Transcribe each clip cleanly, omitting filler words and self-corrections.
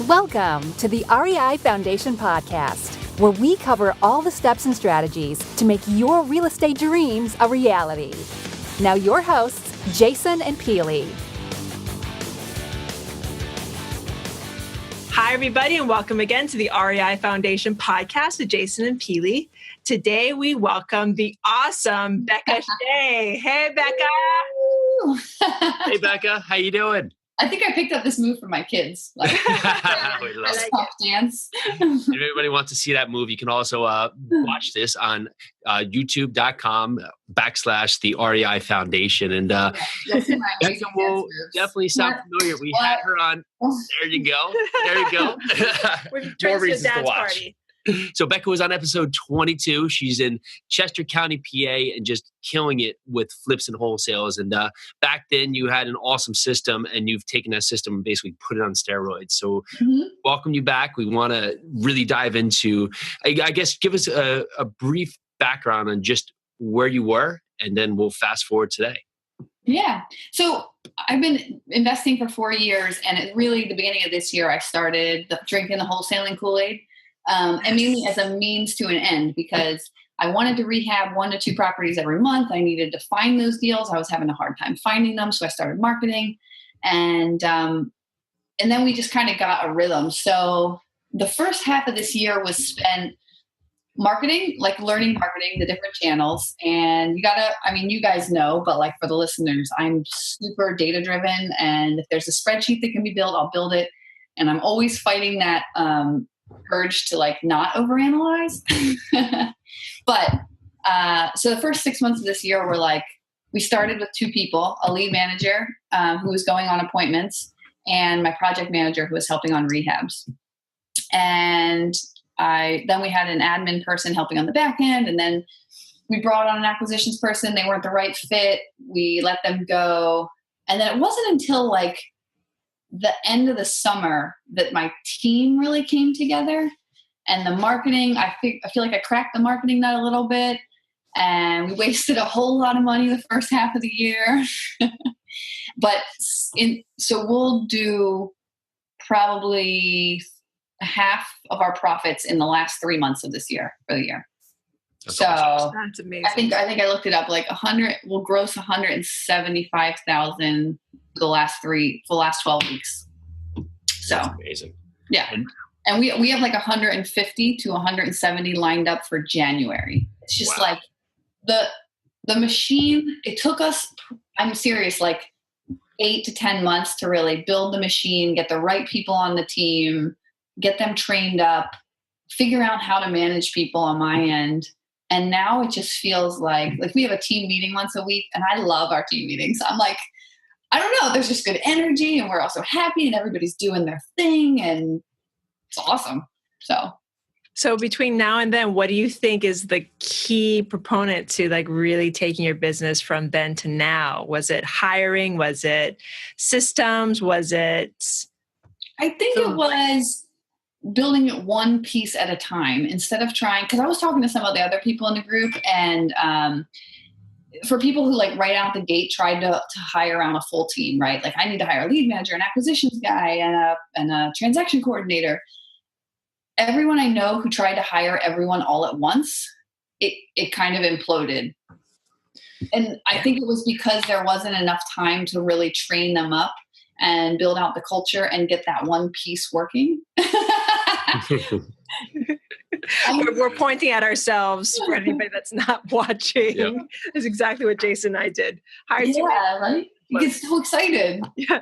Welcome to the REI Foundation podcast, where we cover all the steps and strategies to make your real estate dreams a reality. Now your hosts, Jason and Peely. Hi, everybody, and welcome again to the REI Foundation podcast with Jason and Peely. Today, we welcome the awesome Beka Shea. Hey, Beka. Hey, Beka. How you doing? I think I picked up this move from my kids. Like, I like dance. If anybody wants to see that move, you can also watch this on youtube.com/the REI Foundation. And Beka will definitely sound familiar. We had her on. There you go. There you go. More reasons to watch. Party. So Beka was on episode 22. She's in Chester County, PA, and just killing it with flips and wholesales. And back then you had an awesome system, and you've taken that system and basically put it on steroids. So welcome you back. We want to really dive into, I guess, give us a brief background on just where you were, and then we'll fast forward today. Yeah. So I've been investing for 4 years, and at really the beginning of this year, I started drinking the wholesaling koolaid. And mainly as a means to an end, because I wanted to rehab 1 to 2 properties every month. I needed to find those deals. I was having a hard time finding them. So I started marketing, and then we just kind of got a rhythm. So the first half of this year was spent marketing, like learning marketing, the different channels. And you guys know, but like for the listeners, I'm super data driven. And if there's a spreadsheet that can be built, I'll build it. And I'm always fighting that, urge to like not overanalyze. But so the first 6 months of this year were like, we started with 2 people, a lead manager who was going on appointments, and my project manager who was helping on rehabs. And then we had an admin person helping on the back end, and then we brought on an acquisitions person. They weren't the right fit. We let them go. And then it wasn't until like the end of the summer that my team really came together, and the marketing, I feel like I cracked the marketing nut a little bit, and we wasted a whole lot of money the first half of the year. So we'll do probably half of our profits in the last 3 months of this year for the year. That's awesome. That's amazing. I think I looked it up, like 100, we'll gross 175,000 for the last 12 weeks. So that's amazing. Yeah. And we have like 150 to 170 lined up for January. It's just like the machine, it took us, I'm serious, like 8 to 10 months to really build the machine, get the right people on the team, get them trained up, figure out how to manage people on my end. And now it just feels like we have a team meeting once a week, and I love our team meetings. I'm like, I don't know, there's just good energy, and we're also happy, and everybody's doing their thing, and it's awesome. So between now and then, what do you think is the key proponent to like really taking your business from then to now? Was it hiring? Was it systems? Was it? I think it was building it one piece at a time instead of trying, because I was talking to some of the other people in the group, and for people who like right out the gate tried to hire on a full team, right? Like I need to hire a lead manager, an acquisitions guy, and a transaction coordinator. Everyone I know who tried to hire everyone all at once, it kind of imploded. And I think it was because there wasn't enough time to really train them up and build out the culture and get that one piece working. We're pointing at ourselves for anybody that's not watching. Yep. That's exactly what Jason and I did. Right? You get so excited. Yeah.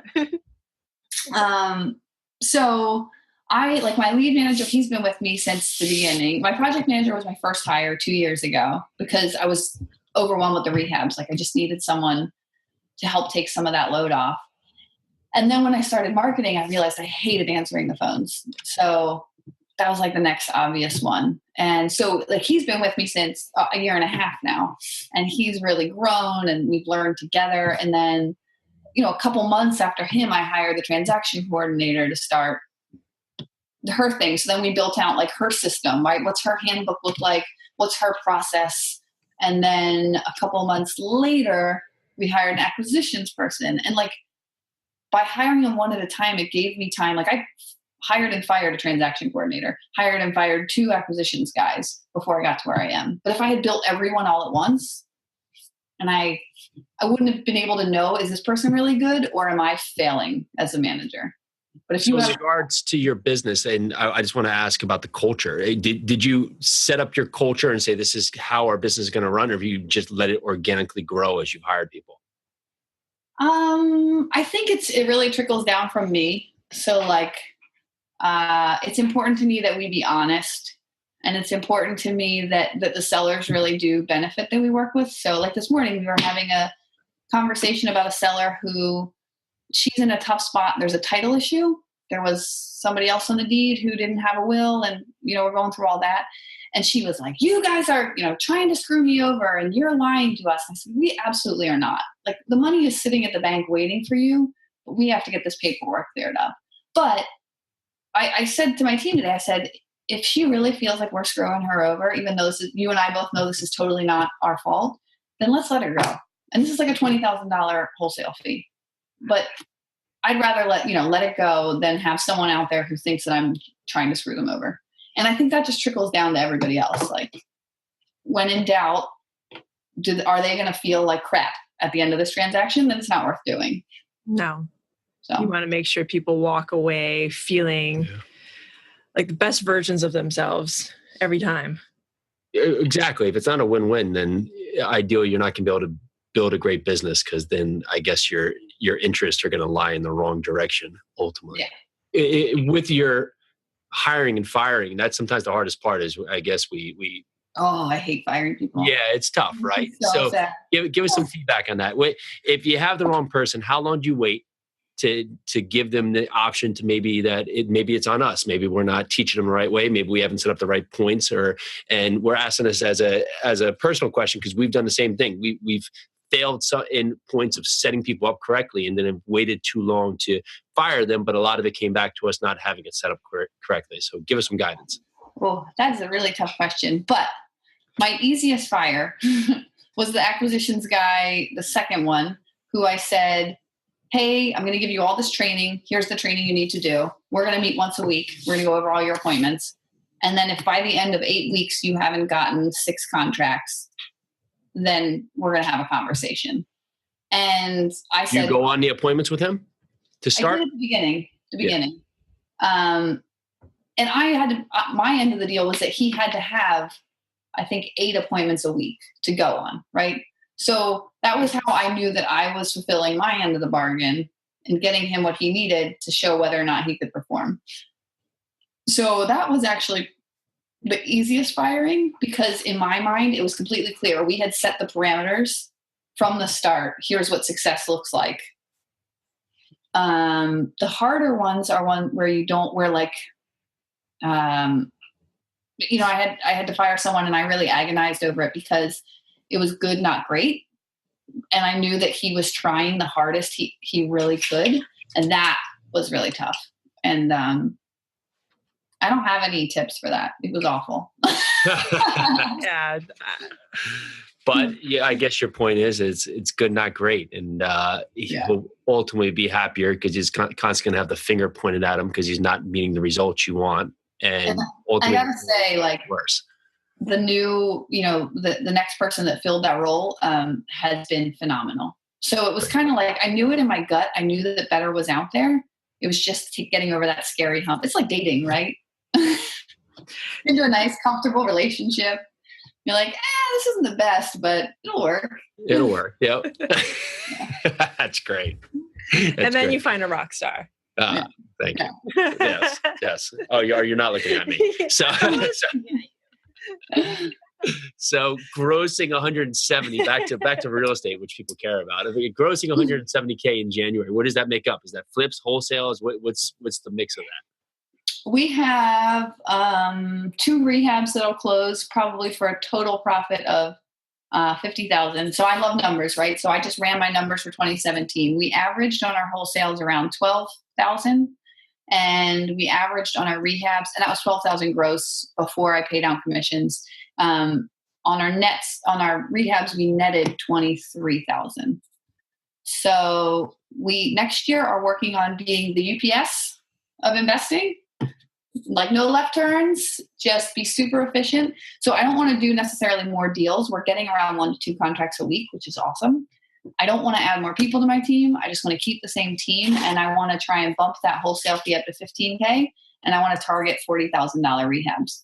So I, like my lead manager, he's been with me since the beginning. My project manager was my first hire 2 years ago because I was overwhelmed with the rehabs. Like I just needed someone to help take some of that load off. And then when I started marketing, I realized I hated answering the phones. So that was like the next obvious one. And so like he's been with me since a year and a half now, and he's really grown, and we've learned together. And then, a couple months after him, I hired the transaction coordinator to start her thing. So then we built out like her system, right? What's her handbook look like? What's her process? And then a couple months later, we hired an acquisitions person. And like by hiring them one at a time, it gave me time. Like hired and fired a transaction coordinator, hired and fired 2 acquisitions guys before I got to where I am. But if I had built everyone all at once, and I wouldn't have been able to know, is this person really good or am I failing as a manager? But if so in regards to your business, and I just want to ask about the culture. Did you set up your culture and say, this is how our business is going to run, or have you just let it organically grow as you've hired people? I think it really trickles down from me. So like, it's important to me that we be honest, and it's important to me that the sellers really do benefit that we work with. So like this morning we were having a conversation about a seller who, she's in a tough spot. There's a title issue. There was somebody else on the deed who didn't have a will, and we're going through all that. And she was like, you guys are, trying to screw me over and you're lying to us. I said, we absolutely are not. Like, the money is sitting at the bank waiting for you, but we have to get this paperwork cleared up. But I said to my team today, I said, if she really feels like we're screwing her over, even though you and I both know this is totally not our fault, then let's let her go. And this is like a $20,000 wholesale fee. But I'd rather let it go than have someone out there who thinks that I'm trying to screw them over. And I think that just trickles down to everybody else. Like, when in doubt, are they going to feel like crap at the end of this transaction? Then it's not worth doing. No. So you want to make sure people walk away feeling like the best versions of themselves every time. Exactly. If it's not a win-win, then ideally you're not going to be able to build a great business, because then I guess your interests are going to lie in the wrong direction ultimately. Yeah. With your hiring and firing, that's sometimes the hardest part. Is I guess we Oh, I hate firing people. Yeah, it's tough, right? So give us some feedback on that. Wait, if you have the wrong person, how long do you wait to give them the option to maybe it's on us? Maybe we're not teaching them the right way. Maybe we haven't set up the right points, and we're asking this as a personal question, because we've done the same thing. We've failed in points of setting people up correctly, and then have waited too long to fire them. But a lot of it came back to us not having it set up correctly. So give us some guidance. Well, that's a really tough question. But my easiest fire was the acquisitions guy, the second one, who I said, hey, I'm going to give you all this training. Here's the training you need to do. We're going to meet once a week. We're going to go over all your appointments. And then if by the end of 8 weeks you haven't gotten 6 contracts, then we're going to have a conversation. And I said, you go on the appointments with him to start? I did at the beginning. And I had to, my end of the deal was that he had to have, I think, 8 appointments a week to go on, right? So that was how I knew that I was fulfilling my end of the bargain and getting him what he needed to show whether or not he could perform. So that was actually the easiest firing, because in my mind, it was completely clear. We had set the parameters from the start. Here's what success looks like. The harder ones are one where you don't, where like, I had to fire someone and I really agonized over it because it was good, not great. And I knew that he was trying the hardest he really could. And that was really tough. And I don't have any tips for that. It was awful. Yeah. But yeah, I guess your point is it's good, not great. And he will ultimately be happier because he's constantly going to have the finger pointed at him because he's not meeting the results you want. And ultimately, I gotta say, like, worse. The new, the next person that filled that role has been phenomenal. So it was kind of like, I knew it in my gut. I knew that better was out there. It was just getting over that scary hump. It's like dating, right? Into a nice, comfortable relationship. You're like, this isn't the best, but it'll work. It'll work. Yep. That's great. And then you find a rock star. Thank you. Yes. Oh, you're not looking at me. So grossing 170 back to real estate, which people care about. If you're grossing 170K in January, what does that make up? Is that flips, wholesales? What's the mix of that? We have 2 rehabs that'll close probably for a total profit of 50,000. So I love numbers, right? So I just ran my numbers for 2017. We averaged on our wholesales around 12,000, and we averaged on our rehabs, and that was 12,000 gross before I paid out commissions. On our nets, on our rehabs, we netted 23,000. So we next year are working on being the UPS of investing. like no left turns, just be super efficient. So I don't want to do necessarily more deals. We're getting around 1 to 2 contracts a week, which is awesome. I don't want to add more people to my team. I just want to keep the same team, and I want to try and bump that wholesale fee up to $15K, and I want to target $40,000 rehabs.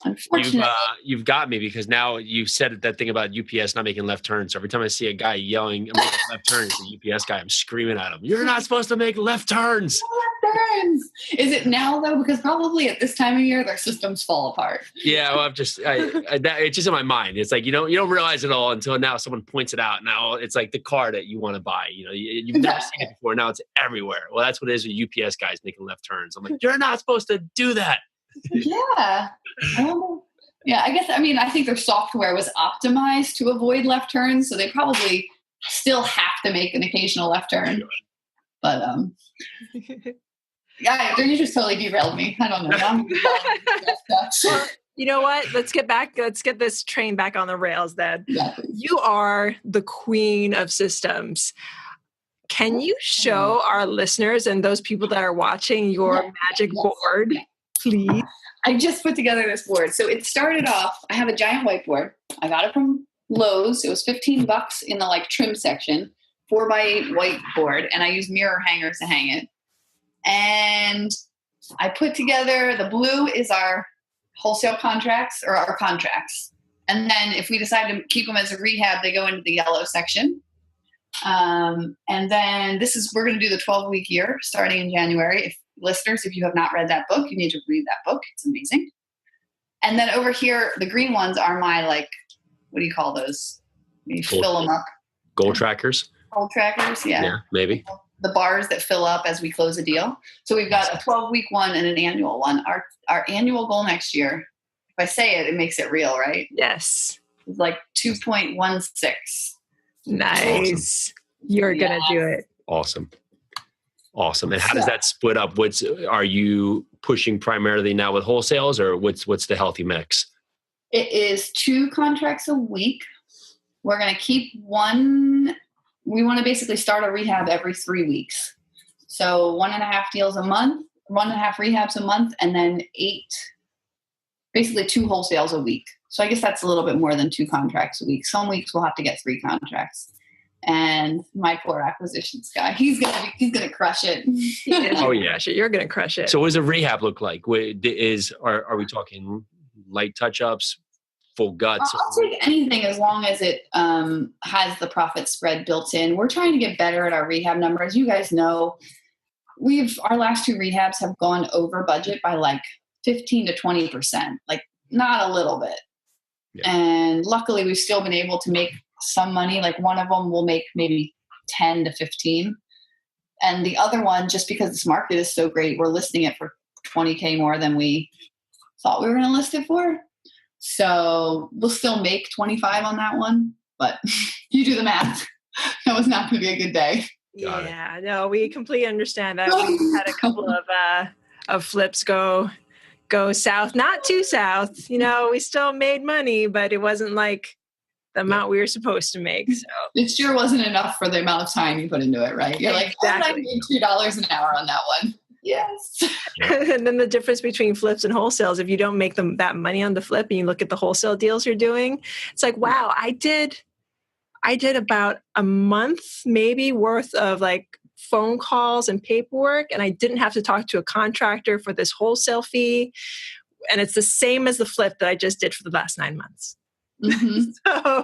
Unfortunately, you've got me, because now you said that thing about UPS not making left turns. So every time I see a guy yelling, I'm making left turns, the UPS guy, I'm screaming at him, "You're not supposed to make left turns." Left turns. Is it now though? Because probably at this time of year, their systems fall apart. Yeah, well, it's just in my mind. It's like you don't realize it all until now someone points it out. Now it's like the car that you want to buy. You've never seen it before. Now it's everywhere. Well, that's what it is with UPS guys making left turns. I'm like, you're not supposed to do that. Yeah. Yeah, I think their software was optimized to avoid left turns, so they probably still have to make an occasional left turn. But yeah, you just totally derailed me. I don't know. Well, you know what? Let's get this train back on the rails then. Yeah. You are the queen of systems. Can you show our listeners and those people that are watching your magic board, please? I just put together this board. So it started off, I have a giant whiteboard. I got it from Lowe's. It was $15 in the trim section, 4x8 whiteboard. And I used mirror hangers to hang it. And I put together, the blue is our wholesale contracts or our contracts. And then if we decide to keep them as a rehab, they go into the yellow section. And then we're going to do the 12-week year starting in January. Listeners, if you have not read that book, you need to read that book. It's amazing. And then over here, the green ones are my, what do you call those? You fill them up. Goal trackers? Goal trackers, yeah. Yeah, maybe. The bars that fill up as we close a deal. So we've got a 12-week one and an annual one. Our annual goal next year, if I say it, it makes it real, right? Yes. It's 2.16. Nice. You're going to do it. Awesome. And how does that split up? Are you pushing primarily now with wholesales, or what's the healthy mix? It is 2 contracts a week. We're going to keep one. We want to basically start a rehab every 3 weeks. So 1.5 deals a month, 1.5 rehabs a month, and then 2 wholesales a week. So I guess that's a little bit more than 2 contracts a week. Some weeks we'll have to get 3 contracts. And my poor acquisitions guy, he's gonna crush it. Oh yeah, you're gonna crush it. So what does a rehab look like? Are we talking light touch-ups, full guts? I'll take anything as long as it has the profit spread built in. We're trying to get better at our rehab numbers. You guys know our last 2 rehabs have gone over budget by 15 to 20%, not a little bit. Yeah. And luckily we've still been able to make some money. One of them will make maybe 10 to 15. And the other one, just because this market is so great, we're listing it for $20K more than we thought we were going to list it for. So we'll still make 25 on that one, but you do the math. That was not going to be a good day. Yeah, no, we completely understand that. We had a couple of flips go south, not too south. We still made money, but it wasn't the amount we were supposed to make. So it sure wasn't enough for the amount of time you put into it, right? You're exactly. I made $2 an hour on that one. Yes. And then the difference between flips and wholesales, if you don't make that money on the flip and you look at the wholesale deals you're doing, it's wow, I did about a month maybe worth of phone calls and paperwork, and I didn't have to talk to a contractor for this wholesale fee. And it's the same as the flip that I just did for the last 9 months. Mm-hmm.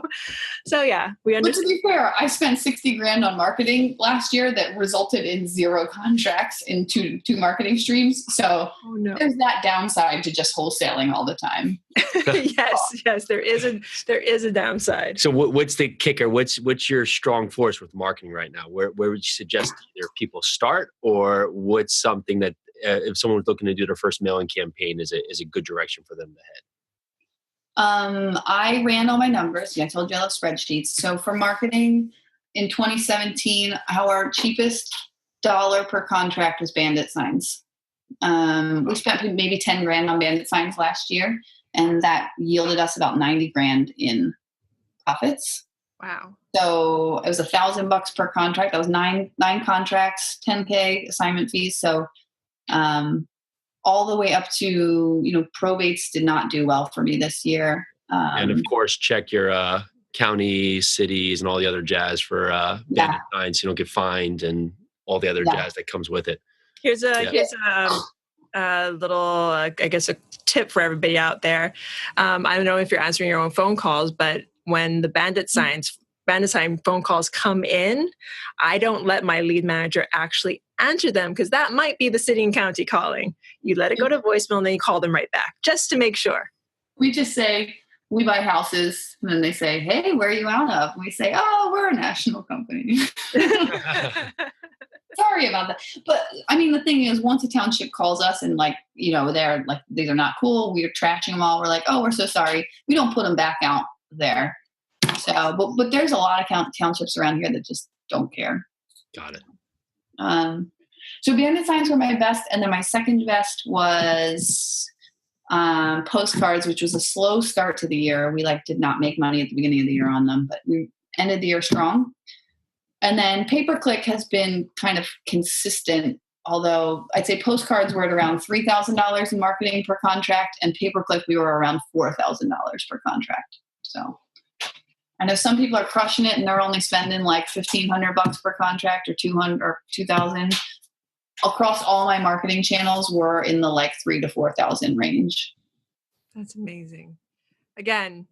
So yeah, we understand. But to be fair, I spent $60,000 on marketing last year that resulted in 0 contracts in two marketing streams. So There's that downside to just wholesaling all the time. Yes, there is a downside. So what's the kicker? What's your strong force with marketing right now? Where would you suggest either people start, or what's something that if someone was looking to do their first mailing campaign is a good direction for them to head? I ran all my numbers. Yeah, I told you I love spreadsheets. So for marketing in 2017, our cheapest dollar per contract was bandit signs. We spent maybe $10,000 on bandit signs last year, and that yielded us about $90,000 in profits. Wow. So it was $1,000 per contract. That was nine contracts, $10K assignment fees. So all the way up to, probates did not do well for me this year. And of course, check your county, cities, and all the other jazz for bandit signs, so you don't get fined and all the other jazz that comes with it. Here's a little, I guess, a tip for everybody out there. I don't know if you're answering your own phone calls, but when the bandit sign phone calls come in, I don't let my lead manager actually answer them, because that might be the city and county calling. You let it go to voicemail and then you call them right back, just to make sure. We just say, we buy houses, and then they say, hey, where are you out of? And we say, oh, we're a national company. Sorry about that. But I mean, the thing is, once a township calls us and they're like, these are not cool, we're trashing them all, we're like, oh, we're so sorry. We don't put them back out there. So, but there's a lot of townships around here that just don't care. Got it. So bandit signs were my best. And then my second best was postcards, which was a slow start to the year. We did not make money at the beginning of the year on them, but we ended the year strong. And then pay-per-click has been kind of consistent, although I'd say postcards were at around $3,000 in marketing per contract, and pay-per-click we were around $4,000 per contract. So I know some people are crushing it and they're only spending like $1,500 per contract or $200 or $2,000. Across all my marketing channels were in the $3,000 to $4,000 range. That's amazing. Again,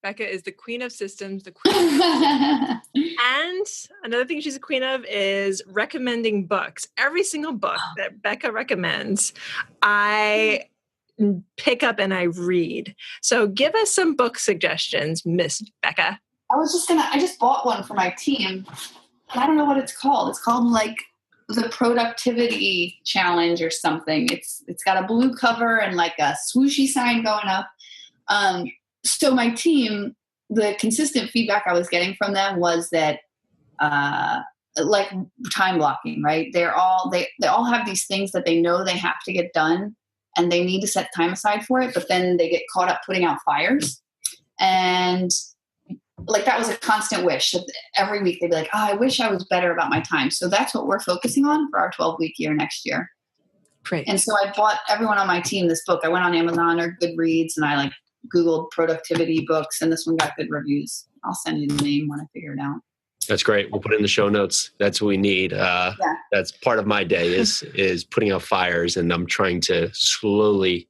Beka is the queen of systems, the queen of and another thing she's a queen of is recommending books. Every single book that Beka recommends, I pick up and I read. So give us some book suggestions, Miss Beka. I just bought one for my team. I don't know what it's called. It's called the Productivity Challenge or something. It's got a blue cover and a swooshy sign going up. So my team, the consistent feedback I was getting from them was that, time blocking, right? They all have these things that they know they have to get done and they need to set time aside for it, but then they get caught up putting out fires. And that was a constant wish. So every week they'd be like, oh, I wish I was better about my time. So that's what we're focusing on for our 12-week year next year. Great. And so I bought everyone on my team this book. I went on Amazon or Goodreads and I Googled productivity books, and this one got good reviews. I'll send you the name when I figure it out. That's great. We'll put it in the show notes. That's what we need. That's part of my day is putting out fires, and I'm trying to slowly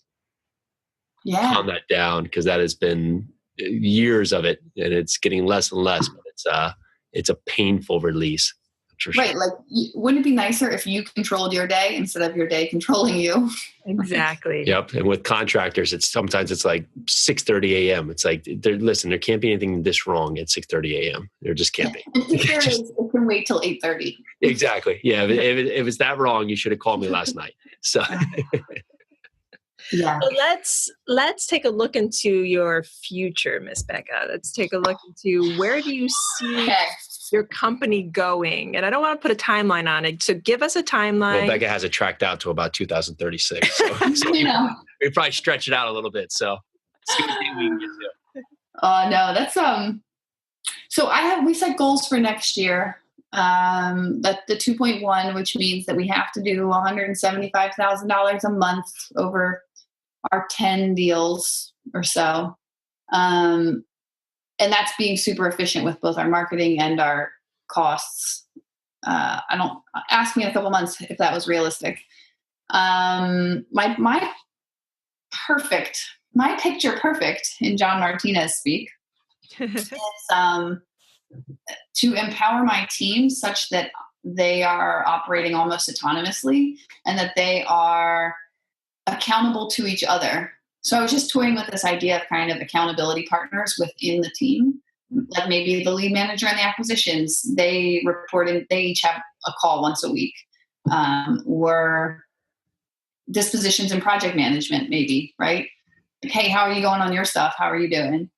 calm that down, because that has been years of it, and it's getting less and less. But it's a painful release. Right. Wouldn't it be nicer if you controlled your day instead of your day controlling you? Exactly. Yep. And with contractors, sometimes it's 6:30 a.m. It's there can't be anything this wrong at 6:30 a.m. There just can't be. It can wait till 8:30. Exactly. Yeah. If it's that wrong, you should have called me last night. So. Yeah. So let's take a look into your future, Miss Beka. Let's take a look into where do you see your company going? And I don't want to put a timeline on it. So give us a timeline. Well, Beka has it tracked out to about 2036. So we probably stretch it out a little bit. So see what we can get to. No, that's so we set goals for next year. That the 2.1, which means that we have to do $175,000 a month over our 10 deals or so. And that's being super efficient with both our marketing and our costs. Ask me in a couple months if that was realistic. My picture perfect in John Martinez speak is, to empower my team such that they are operating almost autonomously and that they are accountable to each other. So I was just toying with this idea of kind of accountability partners within the team, like maybe the lead manager and the acquisitions. They each have a call once a week, or dispositions and project management, maybe, right? Like, hey, how are you going on your stuff? How are you doing?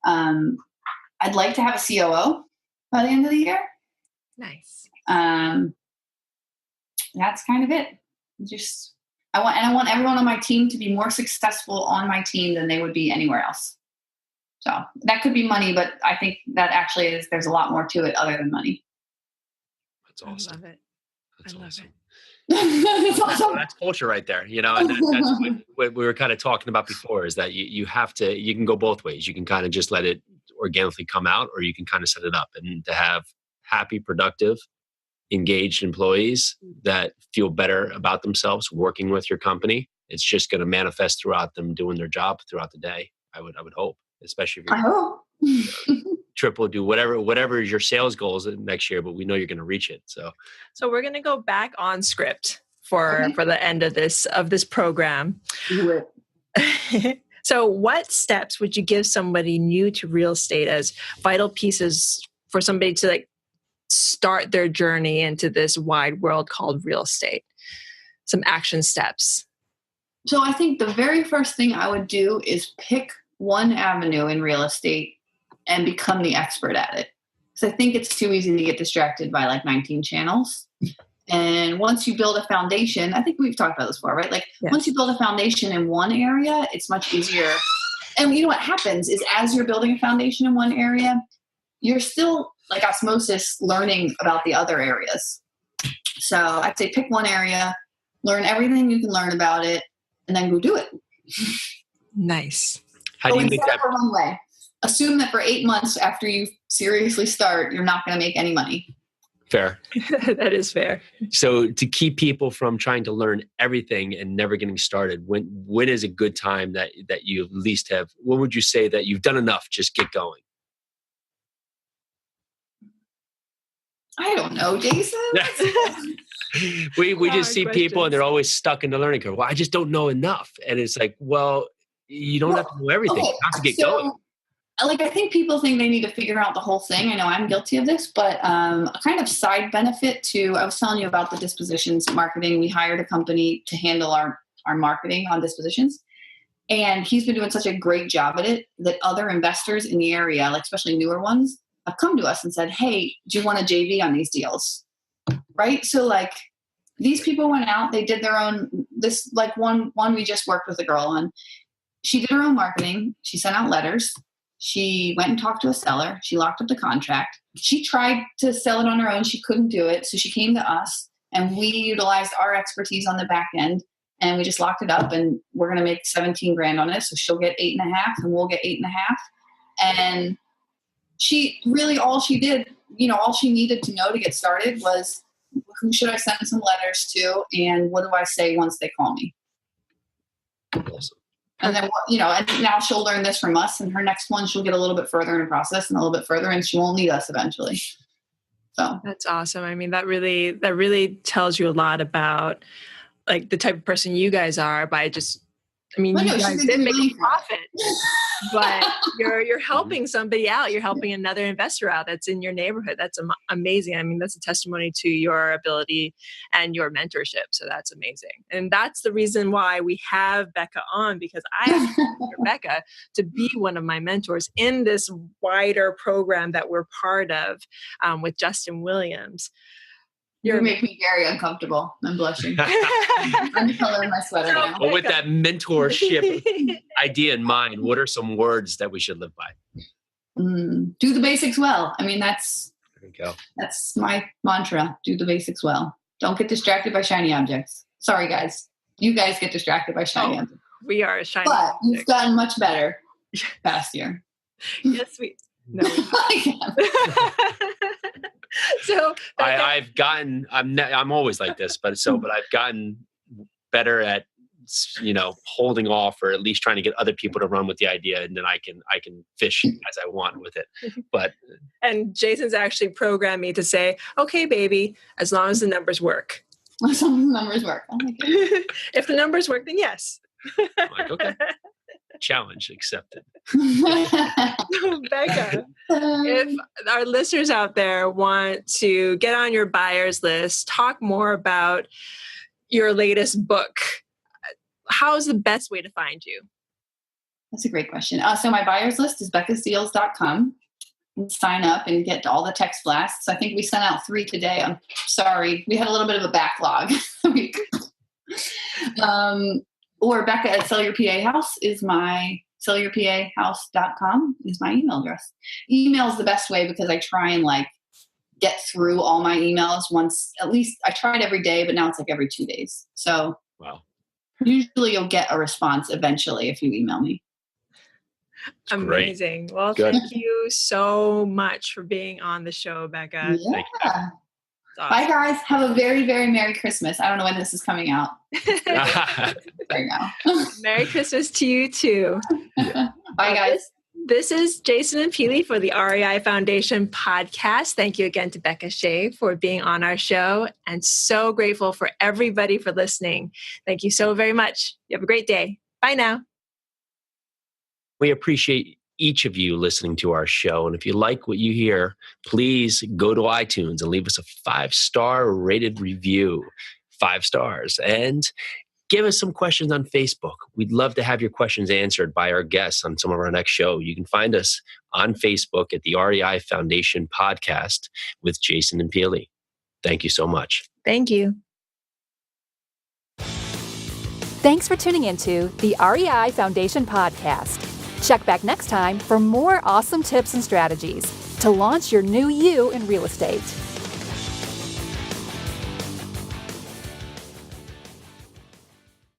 I'd like to have a COO by the end of the year. Nice. That's kind of it. I want everyone on my team to be more successful on my team than they would be anywhere else. So that could be money, but I think that actually there's a lot more to it other than money. That's awesome. I love it. That's awesome. That's culture right there, you know, and that's what we were kind of talking about before, is that you have to, you can go both ways. You can kind of just let it organically come out, or you can kind of set it up, and to have happy, productive, engaged employees that feel better about themselves working with your company. It's just going to manifest throughout them doing their job throughout the day. I would hope, especially if you're triple, do whatever is your sales goals next year, but we know you're going to reach it. So we're going to go back on script for the end of this program. So what steps would you give somebody new to real estate as vital pieces for somebody to like start their journey into this wide world called real estate? Some action steps. So I think the very first thing I would do is pick one avenue in real estate and become the expert at it. Because I think it's too easy to get distracted by like 19 channels. And once you build a foundation, I think we've talked about this before, right? Like once you build a foundation in one area, it's much easier. And you know what happens is as you're building a foundation in one area, you're still like osmosis learning about the other areas. So I'd say pick one area, learn everything you can learn about it, and then go do it. Nice. How do you make that? One way. Assume that for 8 months after you seriously start, you're not going to make any money. Fair. That is fair. So to keep people from trying to learn everything and never getting started, when is a good time that you at least have, when would you say that you've done enough, just get going? I don't know, Jason. we just see people and they're always stuck in the learning curve. Well, I just don't know enough. And it's like, well, you don't have to know everything. You have to get going. Like, I think people think they need to figure out the whole thing. I know I'm guilty of this, but a kind of side benefit to, I was telling you about the dispositions marketing. We hired a company to handle our marketing on dispositions. And he's been doing such a great job at it that other investors in the area, like especially newer ones, have come to us and said, hey, do you want a JV on these deals? Right? So like these people went out, they did their own, this like one we just worked with a girl on. She did her own marketing. She sent out letters. She went and talked to a seller. She locked up the contract. She tried to sell it on her own. She couldn't do it. So she came to us and we utilized our expertise on the back end and we just locked it up and we're going to make 17 grand on it. So she'll get 8.5 and we'll get 8.5. And she really, all she did, all she needed to know to get started was who should I send some letters to and what do I say once they call me? Awesome. And then, and now she'll learn this from us and her next one, she'll get a little bit further in the process and a little bit further and she won't need us eventually. So that's awesome. I mean, that really tells you a lot about like the type of person you guys are by just, you guys did make a profit, but you're helping somebody out. You're helping another investor out that's in your neighborhood. That's amazing. I mean, that's a testimony to your ability and your mentorship. So that's amazing. And that's the reason why we have Beka on, because I asked Beka to be one of my mentors in this wider program that we're part of with Justin Williams. You make me very uncomfortable. I'm blushing. I'm coloring my sweater now. Well, with that mentorship idea in mind, what are some words that we should live by? Do the basics well. I mean, that's my mantra. Do the basics well. Don't get distracted by shiny objects. Sorry, guys. You guys get distracted by shiny objects. We are a shiny but object. You've gotten much better past year. Yes, So I'm always like this, but I've gotten better at, holding off or at least trying to get other people to run with the idea. And then I can fish as I want with it. And Jason's actually programmed me to say, okay, baby, as long as the numbers work. As long as the numbers work. Oh my God. If the numbers work, then yes. I'm like, okay. Challenge accepted. Beka, if our listeners out there want to get on your buyer's list, talk more about your latest book, how is the best way to find you? That's a great question. So my buyer's list is bekasdeals.com. Sign up and get all the text blasts. I think we sent out 3 today. I'm sorry. We had a little bit of a backlog. Or Beka at SellYourPAHouse is my SellYourPAHouse.com is my email address. Email is the best way because I try and get through all my emails once, at least I tried every day, but now it's like every 2 days. So Wow. usually you'll get a response eventually if you email me. Amazing. Great. Well, Good. thank you so much for being on the show, Beka. Yeah. Thank you. Awesome. Bye, guys. Have a very, very Merry Christmas. I don't know when this is coming out right now. Merry Christmas to you too. Bye, guys. This is Jason and Peely for the REI Foundation podcast. Thank you again to Beka Shea for being on our show, and so grateful for everybody for listening. Thank you so very much. You have a great day. Bye now. We appreciate each of you listening to our show. And if you like what you hear, please go to iTunes and leave us a 5-star rated review. 5 stars. And give us some questions on Facebook. We'd love to have your questions answered by our guests on some of our next show. You can find us on Facebook at the REI Foundation Podcast with Jason and Peely. Thank you so much. Thank you. Thanks for tuning into the REI Foundation Podcast. Check back next time for more awesome tips and strategies to launch your new you in real estate.